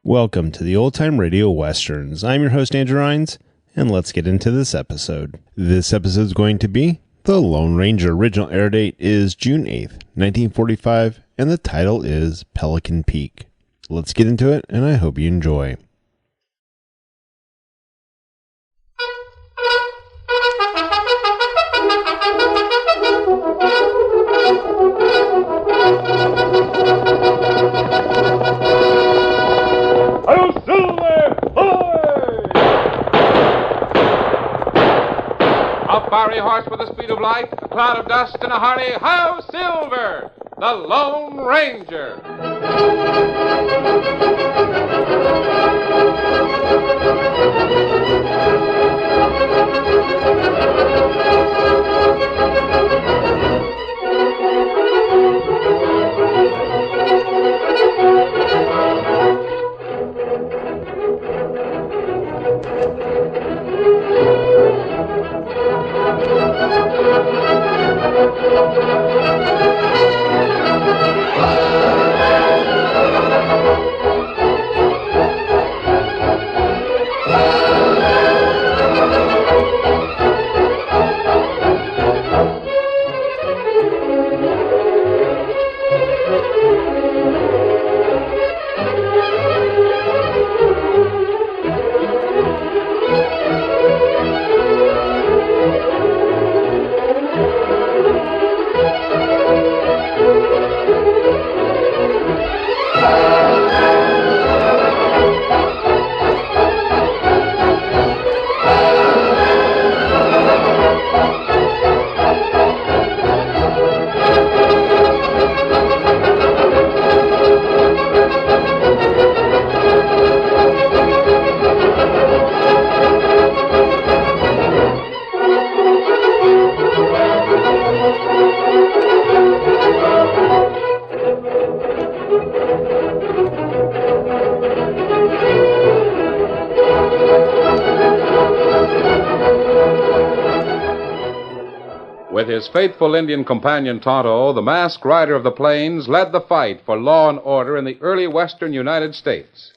Welcome to the Old Time Radio Westerns. I'm your host, Andrew Rhines, and let's get into this episode. This episode is going to be The Lone Ranger. Original air date is June 8th, 1945, and the title is Pelican Peak. Let's get into it, and I hope you enjoy. A fiery horse with the speed of light, a cloud of dust, and a hearty "Hi-Yo, Silver!" The Lone Ranger. With his faithful Indian companion Tonto, the masked rider of the plains led the fight for law and order in the early western United States.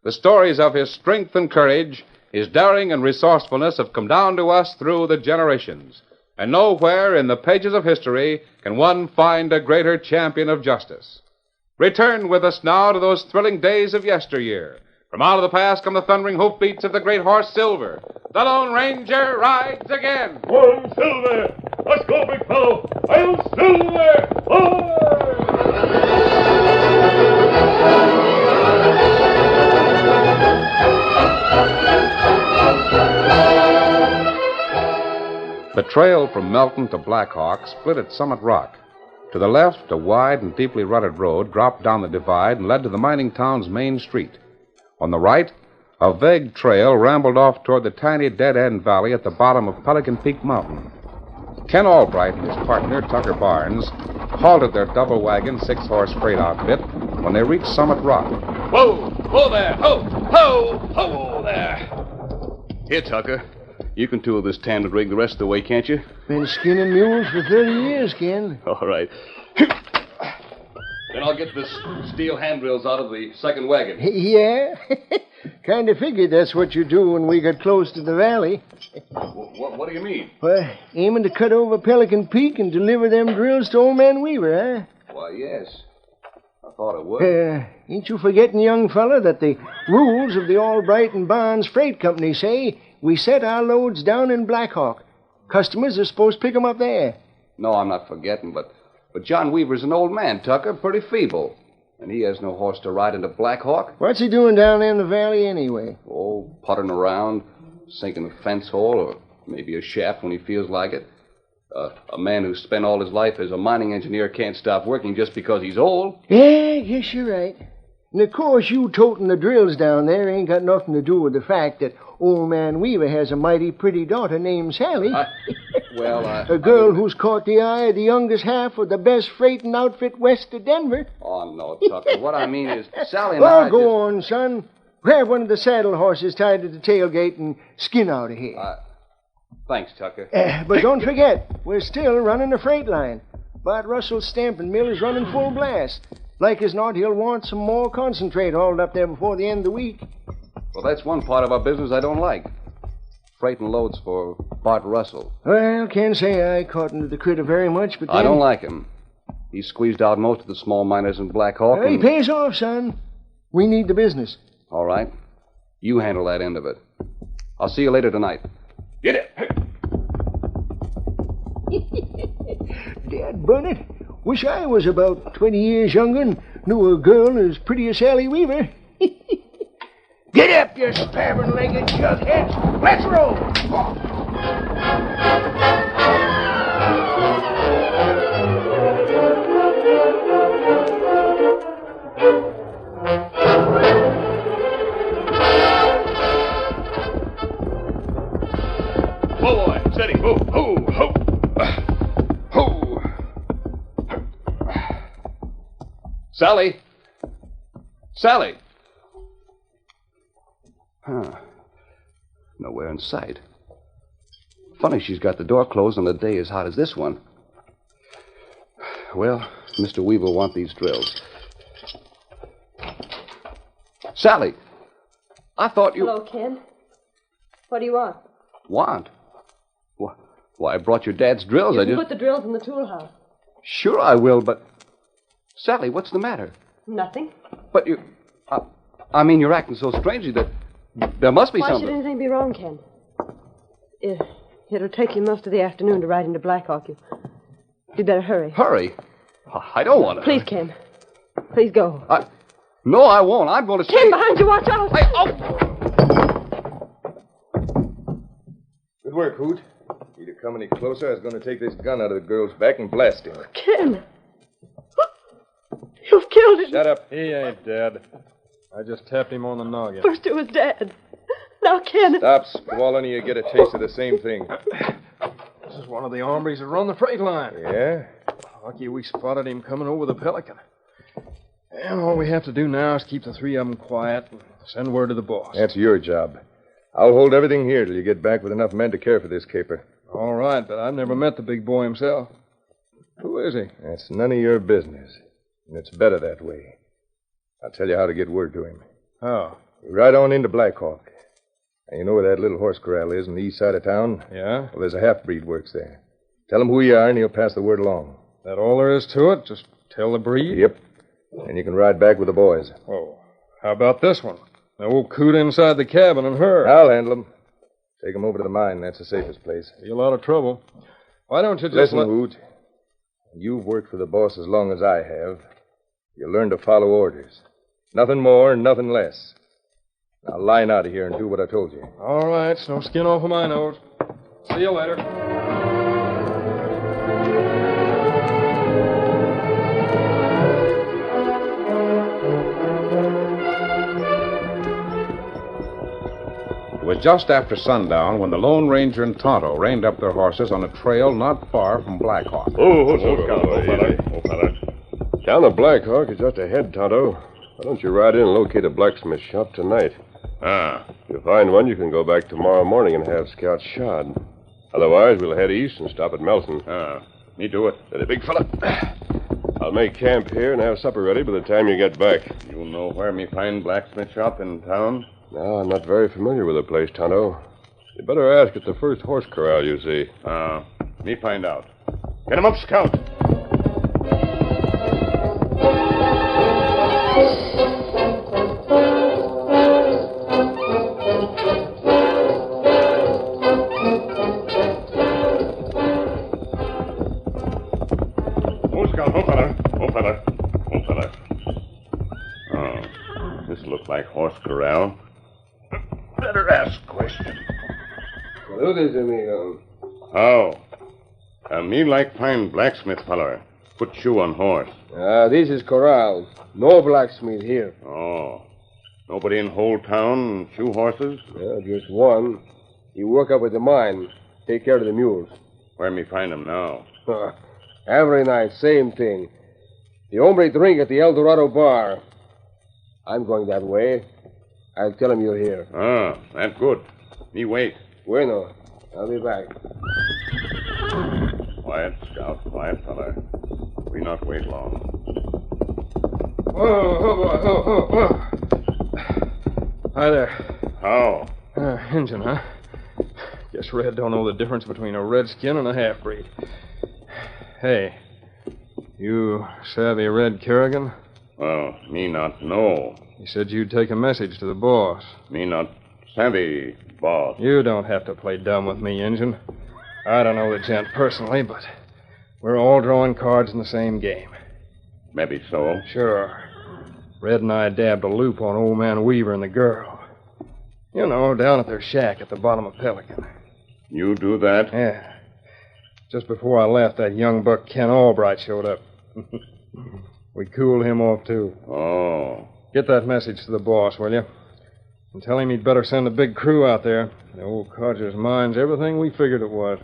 The stories of his strength and courage, his daring and resourcefulness have come down to us through the generations. And nowhere in the pages of history can one find a greater champion of justice. Return with us now to those thrilling days of yesteryear. From out of the past come the thundering hoofbeats of the great horse Silver. The Lone Ranger rides again. One Silver! Let's go, big fellow! I'll Silver! The trail from Melton to Black Hawk split at Summit Rock. To the left, a wide and deeply rutted road dropped down the divide and led to the mining town's main street. On the right, a vague trail rambled off toward the tiny dead-end valley at the bottom of Pelican Peak Mountain. Ken Albright and his partner, Tucker Barnes, halted their double-wagon, six-horse freight outfit when they reached Summit Rock. Whoa! Whoa there! Ho! Ho! Ho there! Here, Tucker. You can tool this tandem rig the rest of the way, can't you? Been skinning mules for 30 years, Ken. All right. Then I'll get the steel handrails out of the second wagon. Yeah? Kind of figured that's what you do when we got close to the valley. What do you mean? Well, aiming to cut over Pelican Peak and deliver them drills to old man Weaver, huh? Why, yes. I thought it would. Ain't you forgetting, young fella, that the rules of the Albright and Barnes Freight Company say we set our loads down in Black Hawk. Customers are supposed to pick 'em up there. No, I'm not forgetting, but John Weaver's an old man, Tucker, pretty feeble. And he has no horse to ride into Black Hawk. What's he doing down there in the valley anyway? Oh, puttering around, sinking a fence hole or maybe a shaft when he feels like it. A man who spent all his life as a mining engineer can't stop working just because he's old. Yeah, I guess you're right. And of course, you toting the drills down there ain't got nothing to do with the fact that old man Weaver has a mighty pretty daughter named Sally. A girl who's caught the eye of the youngest half of the best freighting outfit west of Denver. Oh, no, Tucker. What I mean is, Sally and well, go on, son. Grab one of the saddle horses tied to the tailgate and skin out of here. Thanks, Tucker. But don't forget, we're still running the freight line. Bart Russell's stamping mill is running full blast. Like as not, he'll want some more concentrate hauled up there before the end of the week. Well, that's one part of our business I don't like. Freighting loads for Bart Russell. Well, can't say I caught into the critter very much, but then... I don't like him. He squeezed out most of the small miners in Black Hawk. He pays off, son. We need the business. All right. You handle that end of it. I'll see you later tonight. Get it. Dad Burnett, wish I was about 20 years younger and knew a girl as pretty as Sally Weaver. Get up, you spabbing-legged jughead. Let's roll. Whoa, boy. Steady. Whoa, ho, ho. Ho. Sally. Sally. Huh. Nowhere in sight. Funny she's got the door closed on a day as hot as this one. Well, Mr. Weaver will want these drills. Sally, I thought you... Hello, Ken. What do you want? Want? Why, I brought your dad's drills. You can put the drills in the tool house. Sure I will, but... Sally, what's the matter? Nothing. But you... I mean, you're acting so strangely that... There must be Why something. should anything be wrong, Ken? It'll take you most of the afternoon to ride into Blackhawk. You'd better hurry. Hurry? I don't want to. Please, Ken. Please go. No, I won't. I'm going to Ken, behind you. Watch out. Good work, Hoot. If you'd have come any closer, I was going to take this gun out of the girl's back and blast him. Ken. You've killed him. Shut up. He ain't dead. I just tapped him on the noggin. First it was Dad. Now Ken. Stop squalling or you get a taste of the same thing. This is one of the hombres that run the freight line. Yeah? Lucky we spotted him coming over the Pelican. And all we have to do now is keep the three of them quiet and send word to the boss. That's your job. I'll hold everything here till you get back with enough men to care for this caper. All right, but I've never met the big boy himself. Who is he? That's none of your business. And it's better that way. I'll tell you how to get word to him. Oh. You ride on into Blackhawk. And you know where that little horse corral is on the east side of town? Yeah? Well, there's a half-breed works there. Tell him who you are, and he'll pass the word along. That all there is to it? Just tell the breed? Yep. And you can ride back with the boys. Oh, how about this one? The old coot inside the cabin and her. I'll handle them. Take them over to the mine. That's the safest place. Be a lot of trouble. Why don't you just Listen, Hoot. You've worked for the boss as long as I have. You learn to follow orders. Nothing more and nothing less. Now line out of here and do what I told you. All right, it's no skin off of my nose. See you later. It was just after sundown when the Lone Ranger and Tonto reined up their horses on a trail not far from Blackhawk. Down the Blackhawk is just ahead, Tonto. Why don't you ride in and locate a blacksmith shop tonight? If you find one, you can go back tomorrow morning and have Scout shod. Otherwise, we'll head east and stop at Melton. Me do it. Steady, big fella. I'll make camp here and have supper ready by the time you get back. You know where me find blacksmith shop in town? No, I'm not very familiar with the place, Tonto. You better ask at the first horse corral you see. Me find out. Get him up, Scout. Like horse corral. Better ask question. What is it, amigo? How? Me like find blacksmith feller. Put shoe on horse. This is corral. No blacksmith here. Oh. Nobody in whole town shoe horses? Just one. He work up at the mine. Take care of the mules. Where me find him now? Every night, same thing. The hombre drink at the El Dorado bar. I'm going that way. I'll tell him you're here. That's good. Me wait. Bueno. I'll be back. Quiet, Scout. Quiet, fella. We not wait long. Hi there. How? Injun, huh? Guess Red don't know the difference between a redskin and a half-breed. Hey, you savvy Red Kerrigan? Well, me not know. He said you'd take a message to the boss. Me not savvy, boss. You don't have to play dumb with me, Injun. I don't know the gent personally, but we're all drawing cards in the same game. Maybe so. Sure. Red and I dabbed a loop on old man Weaver and the girl. You know, down at their shack at the bottom of Pelican. You do that? Yeah. Just before I left, that young buck Ken Albright showed up. We cooled him off, too. Oh. Get that message to the boss, will you? And tell him he'd better send a big crew out there. The old codger's mine's everything we figured it was.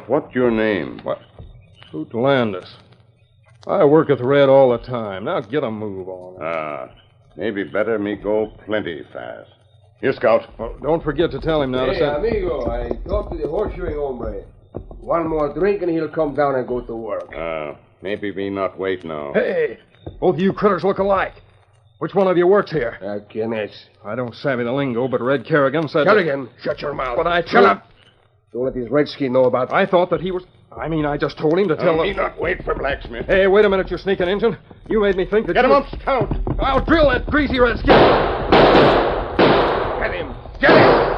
What's your name? What? Hoot Landis. I work with Red all the time. Now get a move on. Maybe better me go plenty fast. Here, Scout. Well, don't forget to tell him now Hey, amigo, I talked to the horseshoeing hombre. One more drink and he'll come down and go to work. Maybe we not wait now. Hey, both of you critters look alike. Which one of you works here? Kenneth. I don't savvy the lingo, but Red Kerrigan said... Kerrigan, shut your mouth. But I... Shut up. Don't let this redskin know about... I thought that he was... I just told him to tell Me not wait for blacksmith. Hey, wait a minute, you sneaking Injun. You made me think that Get him up, Scout. I'll drill that greasy redskin. Get him. Get him.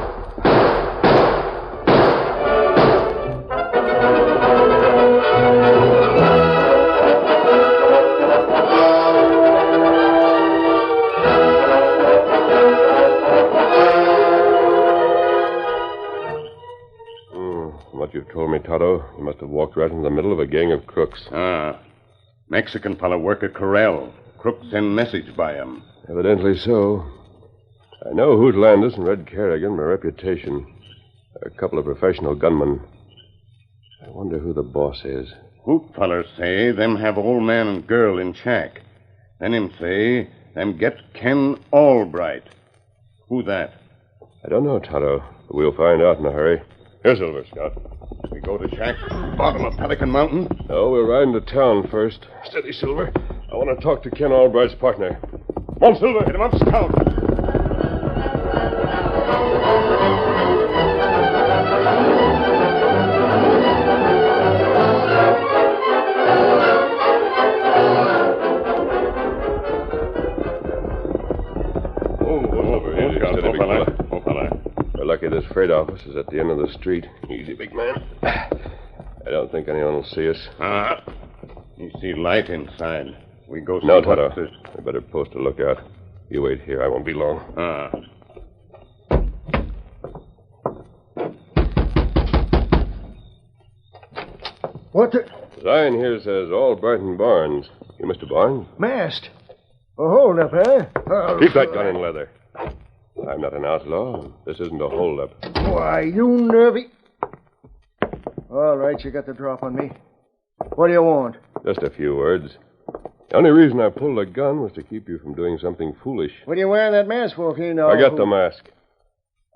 What you've told me, Tonto, you must have walked right in the middle of a gang of crooks. Mexican fella work a corral. Crooks send message by him. Evidently so. I know Hoot Landis and Red Kerrigan by reputation. They're a couple of professional gunmen. I wonder who the boss is. Hoot fellers say them have old man and girl in shack. Then him say them get Ken Albright. Who that? I don't know, Tonto, but we'll find out in a hurry. Here, Silver, Scout. We go to shack, bottom of Pelican Mountain? No, we'll ride into town first. Steady, Silver. I want to talk to Ken Albright's partner. Come on, Silver. Hit him up, Scout. Lucky this freight office is at the end of the street. Easy, big man. I don't think anyone will see us. You see light inside. We go see. No, Tonto. I better post a lookout. You wait here. I won't be long. What the... Sign here says Albright and Barnes. You Mr. Barnes? Masked. Oh, hold up, huh? Keep that gun in leather. I'm not an outlaw. This isn't a holdup. Why, you nervy... All right, you got the drop on me. What do you want? Just a few words. The only reason I pulled a gun was to keep you from doing something foolish. What are you wearing that mask for if you know... I got the mask.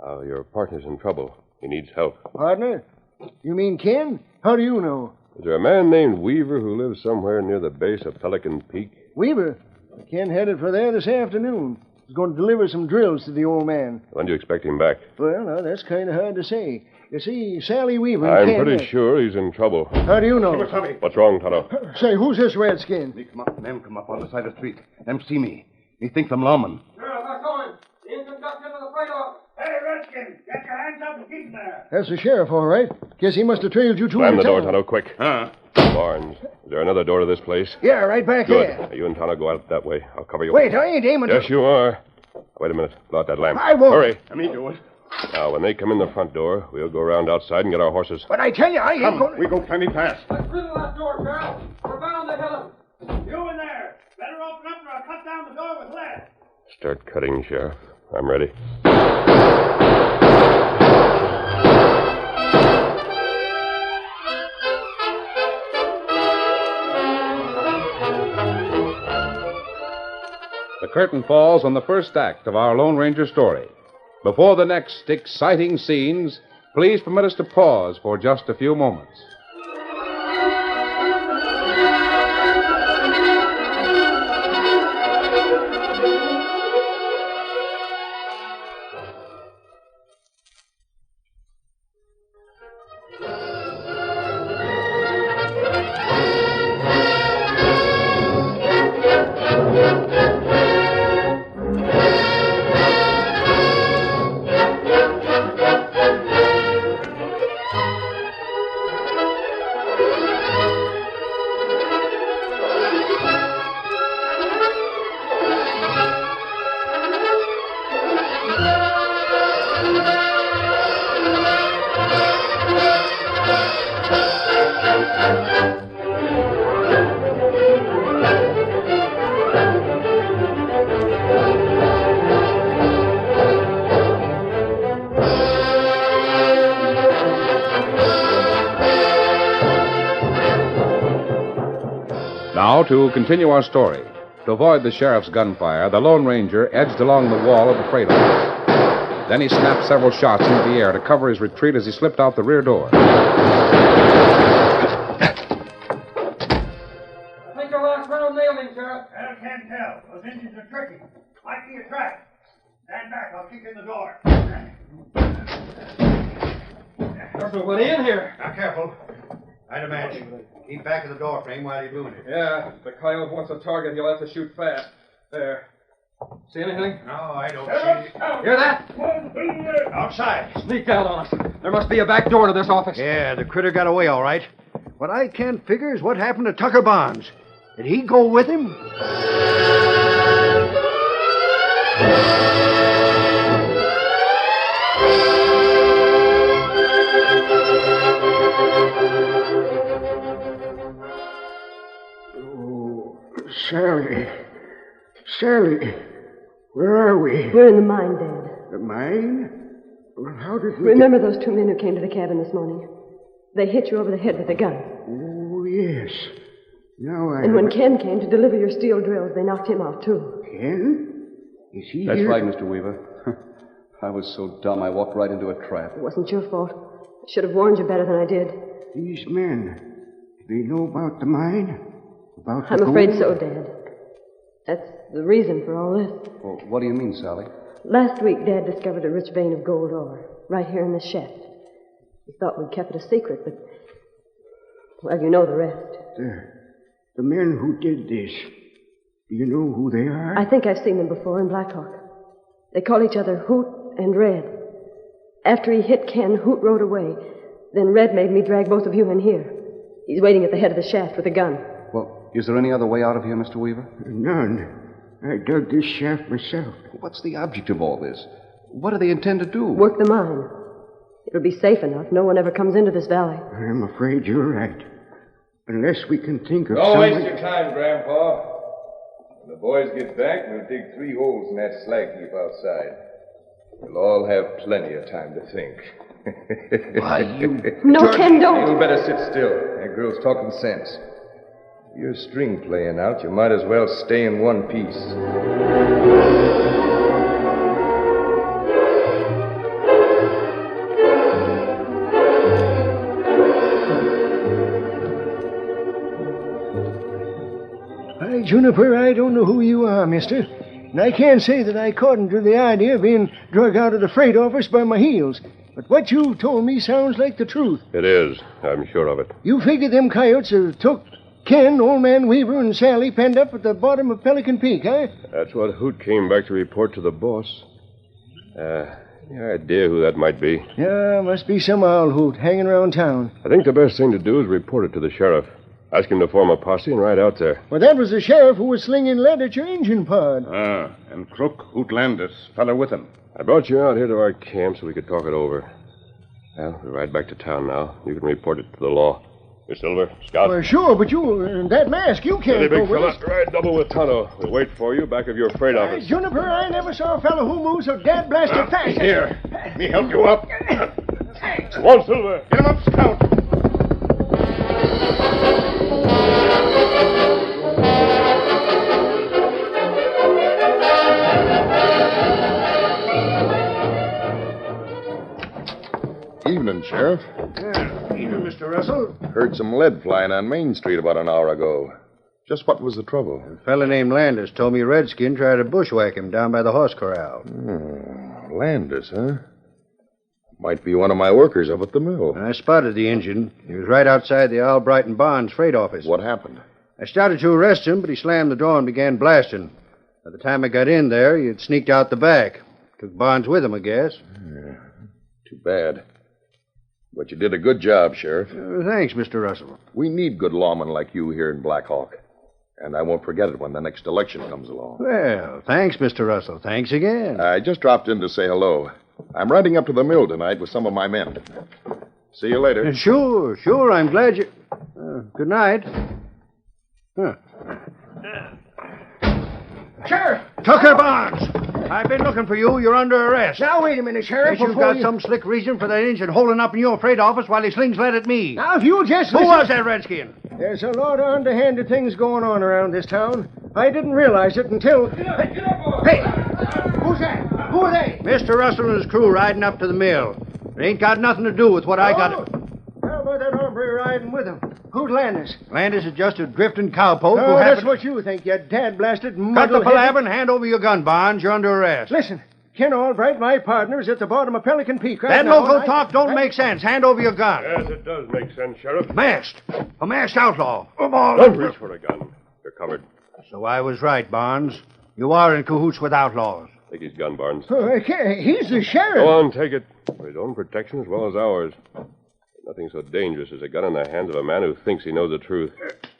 Your partner's in trouble. He needs help. Partner? You mean Ken? How do you know? Is there a man named Weaver who lives somewhere near the base of Pelican Peak? Weaver? Ken headed for there this afternoon. He's going to deliver some drills to the old man. When do you expect him back? Well, now, that's kind of hard to say. You see, Sally Weaver... I'm pretty sure he's in trouble. How do you know? What's wrong, Tonto? Say, who's this redskin? Men come up on the side of the street. Them see me. They think them lawmen. Girl, they're coming. The engine ducked into the freight office. Hey, Redskin, get your hands up and keep there. That's the sheriff, all right. Guess he must have trailed you two. Slam the door, Tonto, quick. Barnes, is there another door to this place? Yeah, right back Good. here. Now, you and Tonto go out that way. I'll cover you. Wait, I ain't aiming Yes, you are. Wait a minute. Blow out that lamp. I won't. Hurry. Let me do it. Now, when they come in the front door, we'll go around outside and get our horses. But I tell you, I ain't going... We go plenty fast. Let's riddle that door, Sheriff. We're bound to hit him. You in there. Better open up or I'll cut down the door with lead. Start cutting, Sheriff. I'm ready. The curtain falls on the first act of our Lone Ranger story. Before the next exciting scenes, please permit us to pause for just a few moments. Now, to continue our story. To avoid the sheriff's gunfire, the Lone Ranger edged along the wall of the freight office. Then he snapped several shots into the air to cover his retreat as he slipped out the rear door. I think your last round nailed him, Sheriff. I can't tell. Those Indians are tricky. Might be a trap. Stand back. I'll kick in the door. There's nobody in here. Now, careful. Light a match. Keep back of the door frame while you're doing it. Yeah, if the coyote wants a target, he'll have to shoot fast. There. See anything? No, I don't see it. Hear that? Outside. Sneaked out on us. There must be a back door to this office. Yeah, the critter got away all right. What I can't figure is what happened to Tucker Barnes. Did he go with him? Sally. Sally. Where are we? We're in the mine, Dad. The mine? Well, how did we... Remember those two men who came to the cabin this morning? They hit you over the head with a gun. Oh, yes. Now I... And when Ken came to deliver your steel drills, they knocked him out, too. Ken? Is he That's here? right, Mr. Weaver. I was so dumb I walked right into a trap. It wasn't your fault. I should have warned you better than I did. These men, they know about the mine? About the I'm afraid gold? so, Dad. That's the reason for all this. Well, what do you mean, Sally? Last week, Dad discovered a rich vein of gold ore right here in this shaft. He thought we'd kept it a secret, but... well, you know the rest. The men who did this, do you know who they are? I think I've seen them before in Blackhawk. They call each other Hoot and Red. After he hit Ken, Hoot rode away. Then Red made me drag both of you in here. He's waiting at the head of the shaft with a gun. Well, is there any other way out of here, Mr. Weaver? None. I dug this shaft myself. What's the object of all this? What do they intend to do? Work the mine. It'll be safe enough. No one ever comes into this valley. I'm afraid you're right. Unless we can think of Don't some waste way... your time, Grandpa. When the boys get back, we'll dig 3 holes in that slag heap outside. We'll all have plenty of time to think. Why, you... No, Ken, don't! You better sit still. That girl's talking sense. Your string playing out, you might as well stay in one piece. Juniper, I don't know who you are, mister. And I can't say that I caught into the idea of being drug out of the freight office by my heels. But what you told me sounds like the truth. It is. I'm sure of it. You figure them coyotes have took Ken, Old Man Weaver, and Sally penned up at the bottom of Pelican Peak, huh? That's what Hoot came back to report to the boss. Any idea who that might be? Yeah, must be some owl hoot hanging around town. I think the best thing to do is report it to the sheriff. Ask him to form a posse and ride out there. Well, that was the sheriff who was slinging lead at your engine pod. And Crook, Hoot Landis, fella with him. I brought you out here to our camp so we could talk it over. Well, we'll ride back to town now. You can report it to the law. Miss Silver, Scout. Well, sure, but you, that mask, you can't Steady, go big with fella. us. Ride double with Tonto. We'll wait for you back of your freight office. Juniper, I never saw a fellow who moves so dad blasted fast. Here, me help you up. Come on, Silver. Get him up, Scout. Evening, Sheriff. Evening, Mr. Russell. Heard some lead flying on Main Street about an hour ago. Just what was the trouble? A fella named Landis told me Redskin tried to bushwhack him down by the horse corral. Landis, huh? Might be one of my workers up at the mill. I spotted the engine. He was right outside the Albright and Barnes freight office. What happened? I started to arrest him, but he slammed the door and began blasting. By the time I got in there, he had sneaked out the back. Took Barnes with him, I guess. Too bad. But you did a good job, Sheriff. Thanks, Mr. Russell. We need good lawmen like you here in Black Hawk. And I won't forget it when the next election comes along. Well, thanks, Mr. Russell. Thanks again. I just dropped in to say hello. I'm riding up to the mill tonight with some of my men. See you later. Sure. I'm glad you... good night. Huh. Sheriff! Tucker Barnes! I've been looking for you. You're under arrest. Now, wait a minute, Sheriff. You've got some slick reason for that engine holding up in your freight office while he slings lead at me. Now, if you just Who listen... was that redskin? There's a lot of underhanded things going on around this town. I didn't realize it until... Get up, boy. Hey! Who's that? Who are they? Mr. Russell and his crew riding up to the mill. It ain't got nothing to do with what I got. How about that hombre riding with him? Who's Landis? Landis is just a drifting cowpoke Oh, who that's happened... what you think, you dad-blasted Cut the palaver and hand over your gun, Barnes. You're under arrest. Listen, Ken Albright, my partner, is at the bottom of Pelican Peak right That now. local talk don't make sense. Hand over your gun. Yes, it does make sense, Sheriff. Masked. A masked outlaw. Don't reach for a gun. You're covered. So I was right, Barnes. You are in cahoots with outlaws. Take his gun, Barnes. Oh, I can't. He's the sheriff. Go on, take it. For his own protection as well as ours. Nothing so dangerous as a gun in the hands of a man who thinks he knows the truth.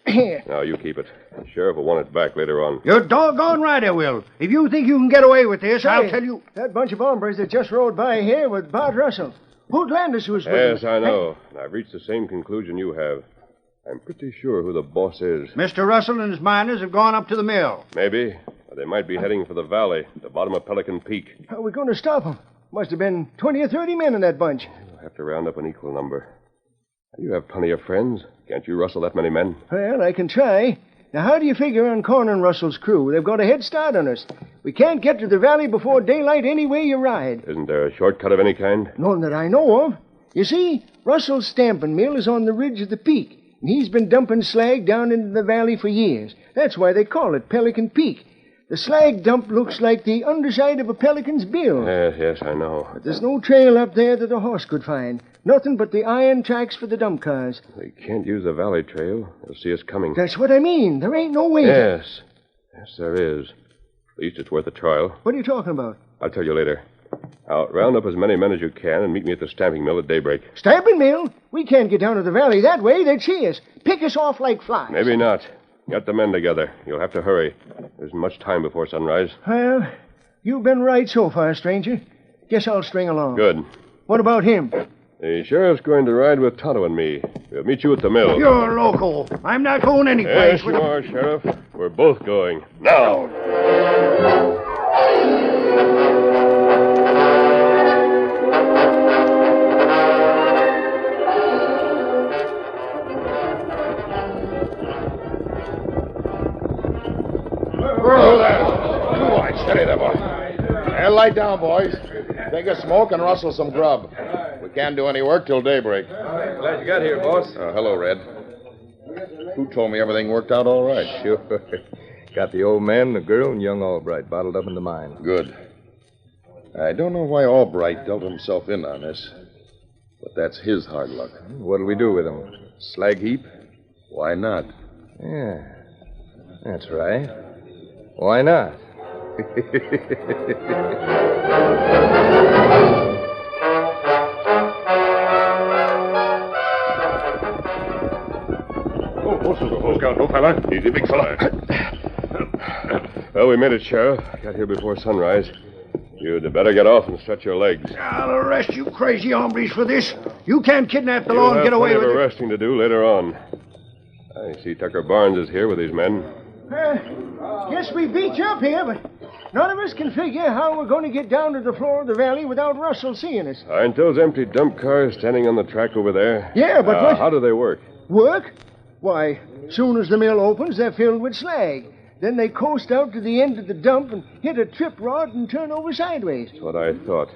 Here. Now, you keep it. The sheriff will want it back later on. You're doggone right, I will. If you think you can get away with this, I'll tell you... That bunch of hombres that just rode by here with Bart Russell. Who'd Landis was with Yes, him? I know. And I've reached the same conclusion you have. I'm pretty sure who the boss is. Mr. Russell and his miners have gone up to the mill. Maybe. Or they might be heading for the valley, the bottom of Pelican Peak. How are we going to stop them? Must have been 20 or 30 men in that bunch. We'll have to round up an equal number. You have plenty of friends. Can't you rustle that many men? Well, I can try. Now, how do you figure on cornering Russell's crew? They've got a head start on us. We can't get to the valley before daylight any way you ride. Isn't there a shortcut of any kind? None that I know of. You see, Russell's stamping mill is on the ridge of the peak, and he's been dumping slag down into the valley for years. That's why they call it Pelican Peak. The slag dump looks like the underside of a pelican's bill. Yes, I know. But there's no trail up there that a horse could find. Nothing but the iron tracks for the dump cars. They can't use the valley trail. They'll see us coming. That's what I mean. There ain't no way. Yes. Yes, there is. At least it's worth a trial. What are you talking about? I'll tell you later. Now, round up as many men as you can and meet me at the stamping mill at daybreak. Stamping mill? We can't get down to the valley that way. They'd see us. Pick us off like flies. Maybe not. Get the men together. You'll have to hurry. There isn't much time before sunrise. Well, you've been right so far, stranger. Guess I'll string along. Good. What about him? The sheriff's going to ride with Tonto and me. We'll meet you at the mill. You're loco. I'm not going anyplace. Yes, you are, Sheriff. We're both going. Now. Steady there, boy. And lie down, boys. Take a smoke and rustle some grub. We can't do any work till daybreak. Glad you got here, boss. Hello, Red. Who told me everything worked out all right? Sure. Got the old man, the girl, and young Albright bottled up in the mine. Good. I don't know why Albright dealt himself in on this, but that's his hard luck. What'll we do with him? Slag heap? Why not? Yeah, that's right. Why not? No, fella. Easy, big fella. Well, we made it, Sheriff. Got here before sunrise. You'd better get off and stretch your legs. I'll arrest you crazy hombres for this. You can't kidnap the law and get away with You'll it. have plenty of arresting to do later on. I see Tucker Barnes is here with his men. Guess we beat you up here, but none of us can figure how we're going to get down to the floor of the valley without Russell seeing us. Aren't those empty dump cars standing on the track over there? Yeah, but what... How do they work? Work? Why, soon as the mill opens, they're filled with slag. Then they coast out to the end of the dump and hit a trip rod and turn over sideways. That's what I thought.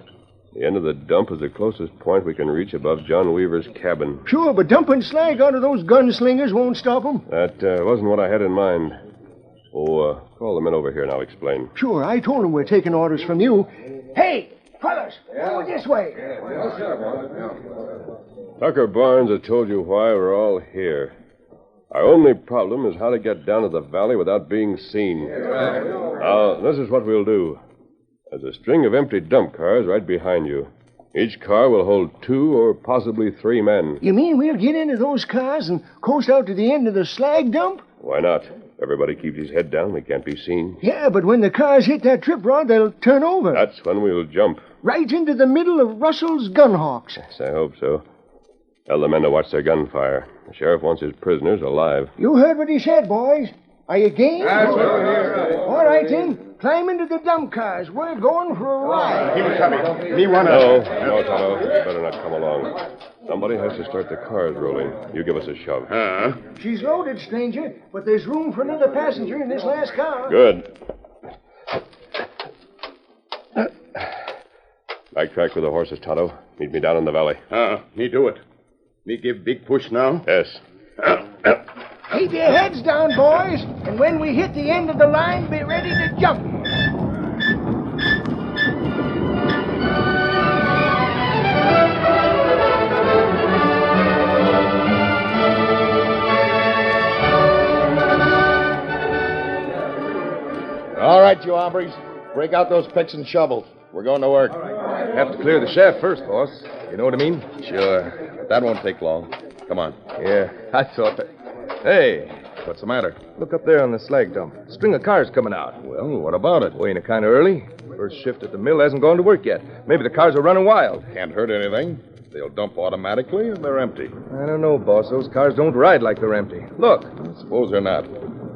The end of the dump is the closest point we can reach above John Weaver's cabin. Sure, but dumping slag out of those gunslingers won't stop them. That wasn't what I had in mind. Oh, call the men over here and I'll explain. Sure, I told them we're taking orders from you. Hey, fellas, over this way. Tucker Barnes has told you why we're all here. Our only problem is how to get down to the valley without being seen. Now, this is what we'll do. There's a string of empty dump cars right behind you. Each car will hold 2 or possibly 3 men. You mean we'll get into those cars and coast out to the end of the slag dump? Why not? Everybody keeps his head down. They can't be seen. Yeah, but when the cars hit that trip rod, they'll turn over. That's when we'll jump. Right into the middle of Russell's gunhawks. Yes, I hope so. Tell the men to watch their gunfire. The sheriff wants his prisoners alive. You heard what he said, boys. Are you game? That's what we're here. All right, then. Climb into the dump cars. We're going for a ride. Keep it coming. Me one No, Tonto. You better not come along. Somebody has to start the cars rolling. You give us a shove. She's loaded, stranger, but there's room for another passenger in this last car. Good. Backtrack with the horses, Tonto. Meet me down in the valley. Me do it. Me give big push now? Yes. Keep your heads down, boys, and when we hit the end of the line, be ready to jump. All right, you hombres. Break out those picks and shovels. We're going to work. Have to clear the shaft first, boss. You know what I mean? Sure. But that won't take long. Come on. Yeah, I thought that. Hey, What's the matter? look up there on the slag dump. String of cars coming out. Well, what about it? Well, ain't it kind of early? First shift at the mill hasn't gone to work yet. Maybe the cars are running wild. Can't hurt anything. They'll dump automatically and they're empty. I don't know, boss. Those cars don't ride like they're empty. Look. I suppose they're not.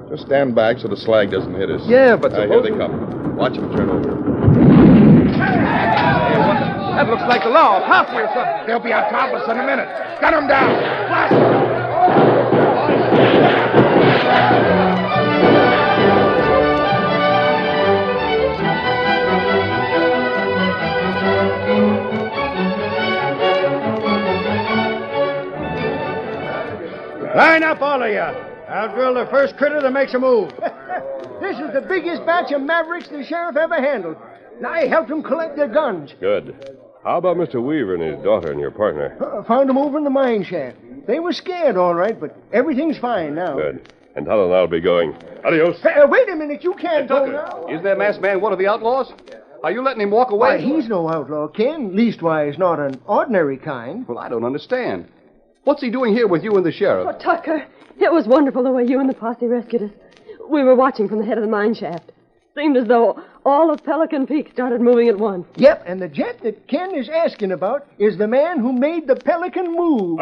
Just stand back so the slag doesn't hit us. Yeah, but Here suppose... they come. Watch them turn over. That looks like the law of Posse or something. They'll be on top of us in a minute. Gun them down. Blast them. Line up, all of you. I'll drill the first critter that makes a move. This is the biggest batch of mavericks the sheriff ever handled. And I helped him collect their guns. Good. How about Mr. Weaver and his daughter and your partner? Found them over in the mine shaft. They were scared, all right, but everything's fine now. Good. And Tonto and I'll be going. Adios. Wait a minute, you can't go now. Is that masked man one of the outlaws? Are you letting him walk away? Why, he's no outlaw, Ken. Leastwise, not an ordinary kind. Well, I don't understand. What's he doing here with you and the sheriff? Oh, Tucker, it was wonderful the way you and the posse rescued us. We were watching from the head of the mine shaft. Seemed as though all of Pelican Peak started moving at once. Yep, and the jet that Ken is asking about is the man who made the Pelican move.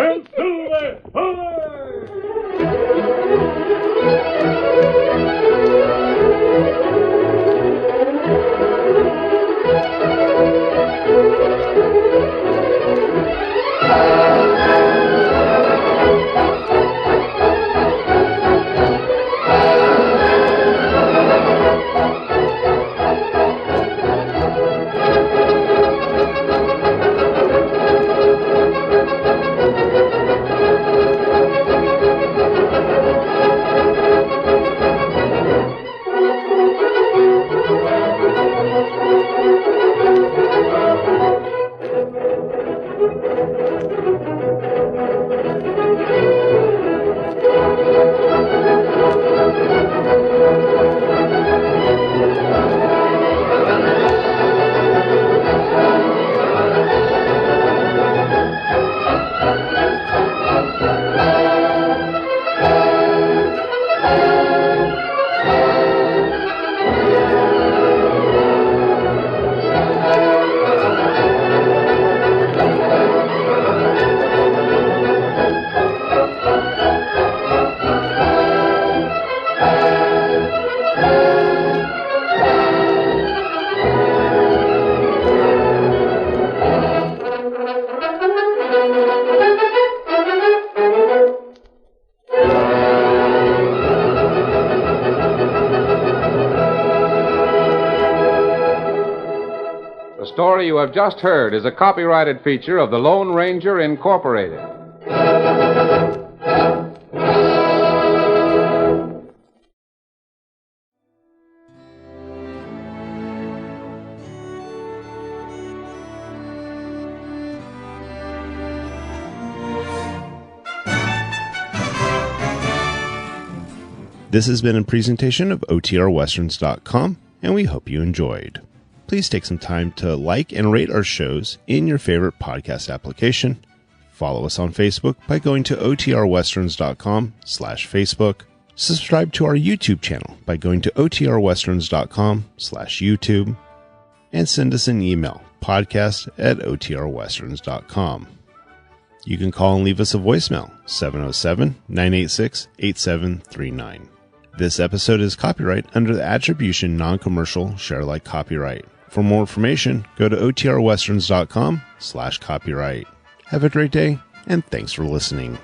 The story you have just heard is a copyrighted feature of the Lone Ranger Incorporated. This has been a presentation of OTRWesterns.com, and we hope you enjoyed. Please take some time to like and rate our shows in your favorite podcast application. Follow us on Facebook by going to OTRWesterns.com/Facebook. Subscribe to our YouTube channel by going to OTRWesterns.com/YouTube. And send us an email, podcast@OTRWesterns.com. You can call and leave us a voicemail, 707-986-8739. This episode is copyright under the Attribution Non-Commercial Share Alike copyright. For more information, go to OTRWesterns.com/copyright. Have a great day, and thanks for listening.